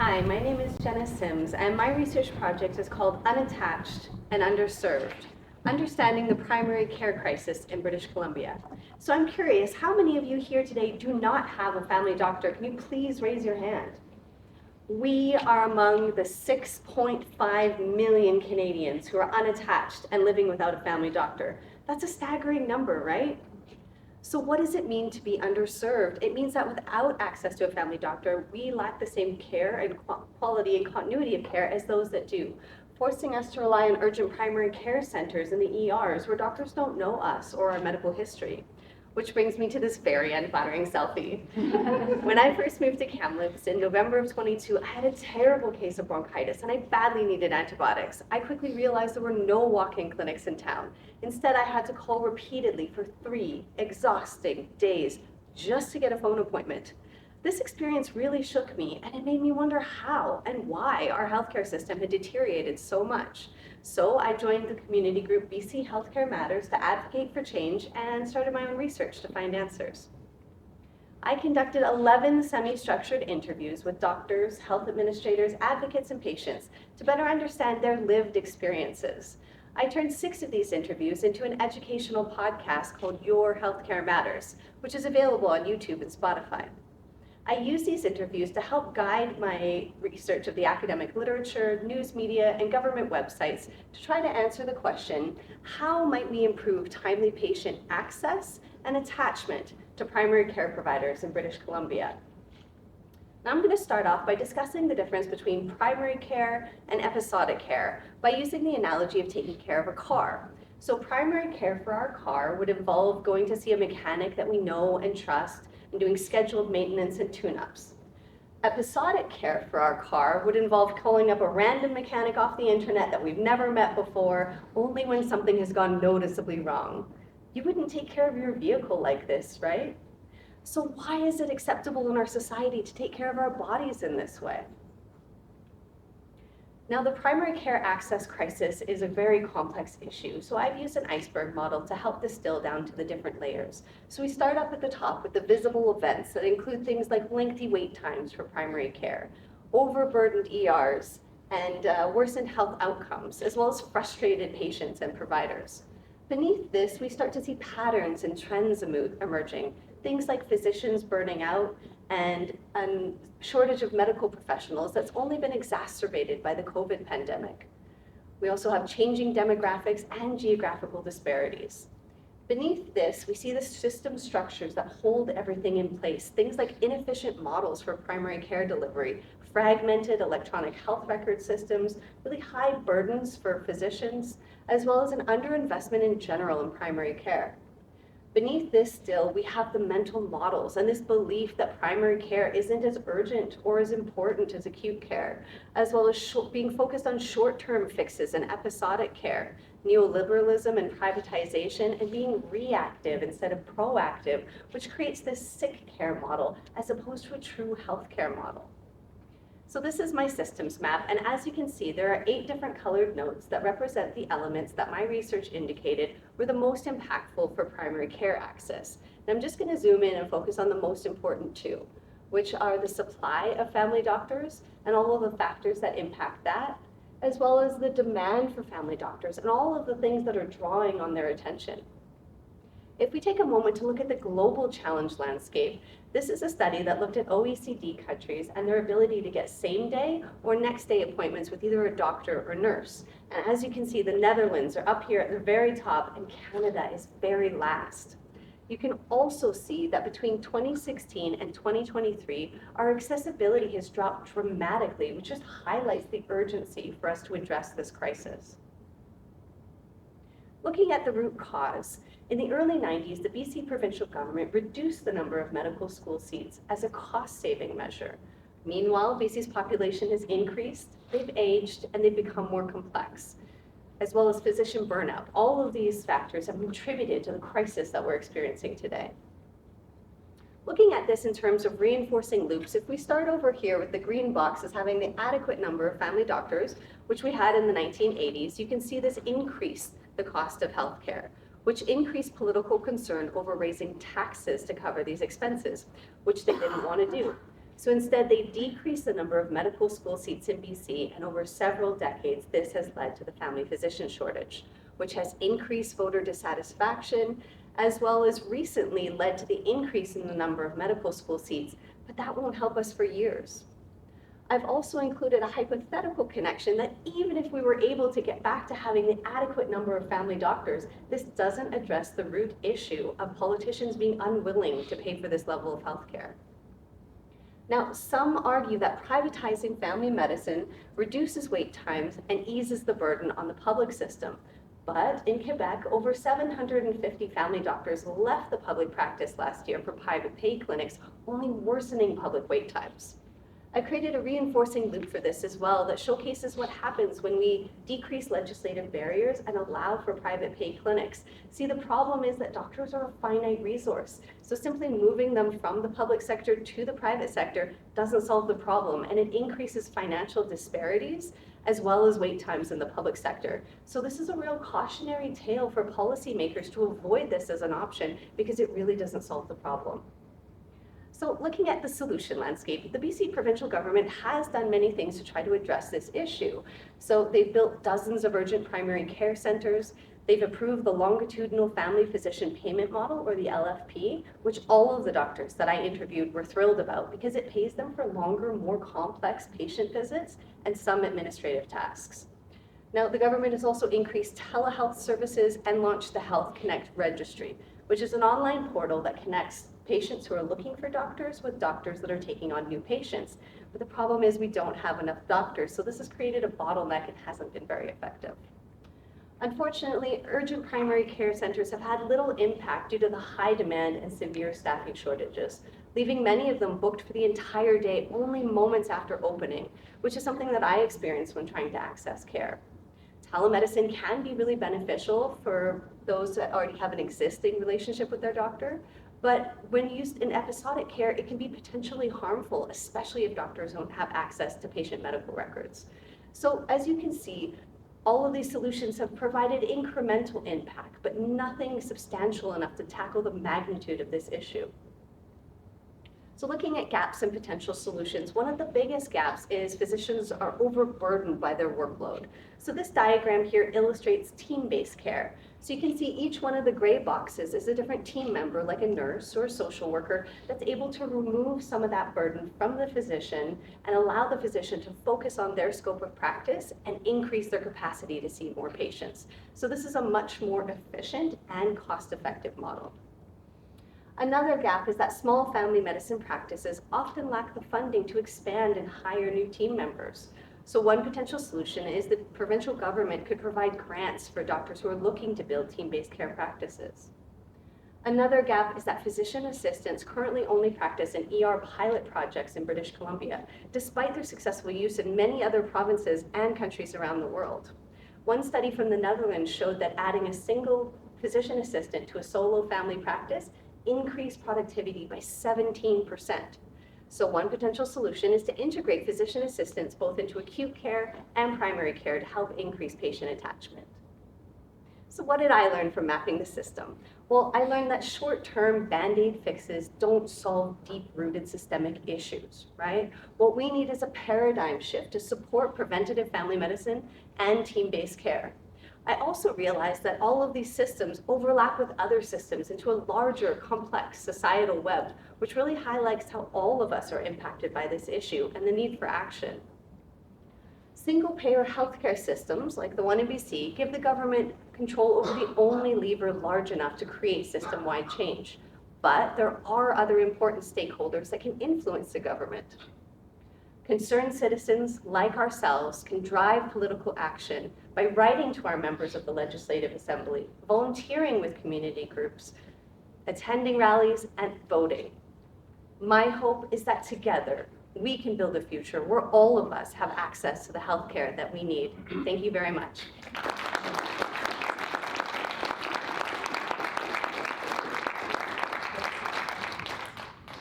Hi, my name is Jenna Sims, and my research project is called Unattached and Underserved, Understanding the Primary Care Crisis in British Columbia. So I'm curious, how many of you here today do not have a family doctor? Can you please raise your hand? We are among the 6.5 million Canadians who are unattached and living without a family doctor. That's a staggering number, right? So what does it mean to be underserved? It means that without access to a family doctor, we lack the same care and quality and continuity of care as those that do, forcing us to rely on urgent primary care centers and the ERs where doctors don't know us or our medical history. Which brings me to this very unflattering selfie. When I first moved to Kamloops in November of 22, I had a terrible case of bronchitis and I badly needed antibiotics. I quickly realized there were no walk-in clinics in town. Instead, I had to call repeatedly for 3 exhausting days just to get a phone appointment. This experience really shook me, and it made me wonder how and why our healthcare system had deteriorated so much. So I joined the community group BC Healthcare Matters to advocate for change and started my own research to find answers. I conducted 11 semi-structured interviews with doctors, health administrators, advocates, and patients to better understand their lived experiences. I turned 6 of these interviews into an educational podcast called Your Healthcare Matters, which is available on YouTube and Spotify. I use these interviews to help guide my research of the academic literature, news media, and government websites to try to answer the question, how might we improve timely patient access and attachment to primary care providers in British Columbia? Now I'm going to start off by discussing the difference between primary care and episodic care by using the analogy of taking care of a car. So primary care for our car would involve going to see a mechanic that we know and trust and doing scheduled maintenance and tune-ups. Episodic care for our car would involve calling up a random mechanic off the internet that we've never met before, only when something has gone noticeably wrong. You wouldn't take care of your vehicle like this, right? So why is it acceptable in our society to take care of our bodies in this way? Now, the primary care access crisis is a very complex issue, so I've used an iceberg model to help distill down to the different layers. So we start up at the top with the visible events that include things like lengthy wait times for primary care, overburdened ERs, and worsened health outcomes, as well as frustrated patients and providers. Beneath this, we start to see patterns and trends emerging, things like physicians burning out and a shortage of medical professionals that's only been exacerbated by the COVID pandemic. We also have changing demographics and geographical disparities. Beneath this, we see the system structures that hold everything in place, things like inefficient models for primary care delivery, fragmented electronic health record systems, really high burdens for physicians, as well as an underinvestment in general in primary care. Beneath this still, we have the mental models and this belief that primary care isn't as urgent or as important as acute care, as well as being focused on short-term fixes and episodic care, neoliberalism and privatization, and being reactive instead of proactive, which creates this sick care model as opposed to a true healthcare model. So this is my systems map, and as you can see, there are 8 different colored nodes that represent the elements that my research indicated were the most impactful for primary care access. And I'm just going to zoom in and focus on the most important 2, which are the supply of family doctors and all of the factors that impact that, as well as the demand for family doctors and all of the things that are drawing on their attention. If we take a moment to look at the global challenge landscape, this is a study that looked at OECD countries and their ability to get same-day or next-day appointments with either a doctor or nurse. And as you can see, the Netherlands are up here at the very top and Canada is very last. You can also see that between 2016 and 2023, our accessibility has dropped dramatically, which just highlights the urgency for us to address this crisis. Looking at the root cause, in the early 90s, the BC provincial government reduced the number of medical school seats as a cost-saving measure. Meanwhile, BC's population has increased, they've aged, and they've become more complex, as well as physician burnout. All of these factors have contributed to the crisis that we're experiencing today. Looking at this in terms of reinforcing loops, if we start over here with the green box as having the adequate number of family doctors, which we had in the 1980s, you can see this increased the cost of healthcare, which increased political concern over raising taxes to cover these expenses, which they didn't want to do. So instead, they decreased the number of medical school seats in BC, and over several decades, this has led to the family physician shortage, which has increased voter dissatisfaction, as well as recently led to the increase in the number of medical school seats, but that won't help us for years. I've also included a hypothetical connection that even if we were able to get back to having the adequate number of family doctors, this doesn't address the root issue of politicians being unwilling to pay for this level of healthcare. Now, some argue that privatizing family medicine reduces wait times and eases the burden on the public system. But in Quebec, over 750 family doctors left the public practice last year for private pay clinics, only worsening public wait times. I created a reinforcing loop for this as well that showcases what happens when we decrease legislative barriers and allow for private pay clinics. See, the problem is that doctors are a finite resource. So simply moving them from the public sector to the private sector doesn't solve the problem, and it increases financial disparities as well as wait times in the public sector. So this is a real cautionary tale for policymakers to avoid this as an option because it really doesn't solve the problem. So looking at the solution landscape, the BC provincial government has done many things to try to address this issue. So they've built dozens of urgent primary care centers. They've approved the longitudinal family physician payment model, or the LFP, which all of the doctors that I interviewed were thrilled about because it pays them for longer, more complex patient visits and some administrative tasks. Now, the government has also increased telehealth services and launched the Health Connect registry, which is an online portal that connects patients who are looking for doctors with doctors that are taking on new patients. But the problem is we don't have enough doctors, so this has created a bottleneck and hasn't been very effective. Unfortunately, urgent primary care centers have had little impact due to the high demand and severe staffing shortages, leaving many of them booked for the entire day only moments after opening, which is something that I experienced when trying to access care. Telemedicine can be really beneficial for those that already have an existing relationship with their doctor, but when used in episodic care, it can be potentially harmful, especially if doctors don't have access to patient medical records. So as you can see, all of these solutions have provided incremental impact, but nothing substantial enough to tackle the magnitude of this issue. So looking at gaps and potential solutions, one of the biggest gaps is physicians are overburdened by their workload. So this diagram here illustrates team-based care. So you can see each one of the gray boxes is a different team member, like a nurse or a social worker, that's able to remove some of that burden from the physician and allow the physician to focus on their scope of practice and increase their capacity to see more patients. So this is a much more efficient and cost-effective model. Another gap is that small family medicine practices often lack the funding to expand and hire new team members. So one potential solution is that provincial government could provide grants for doctors who are looking to build team-based care practices. Another gap is that physician assistants currently only practice in ER pilot projects in British Columbia, despite their successful use in many other provinces and countries around the world. One study from the Netherlands showed that adding a single physician assistant to a solo family practice increased productivity by 17%. So one potential solution is to integrate physician assistants both into acute care and primary care to help increase patient attachment. So what did I learn from mapping the system? Well, I learned that short-term Band-Aid fixes don't solve deep-rooted systemic issues, right? What we need is a paradigm shift to support preventative family medicine and team-based care. I also realized that all of these systems overlap with other systems into a larger, complex societal web, which really highlights how all of us are impacted by this issue and the need for action. Single-payer healthcare systems, like the one in BC, give the government control over the only lever large enough to create system-wide change. But there are other important stakeholders that can influence the government. Concerned citizens like ourselves can drive political action by writing to our members of the Legislative Assembly, volunteering with community groups, attending rallies, and voting. My hope is that together we can build a future where all of us have access to the healthcare that we need. Thank you very much.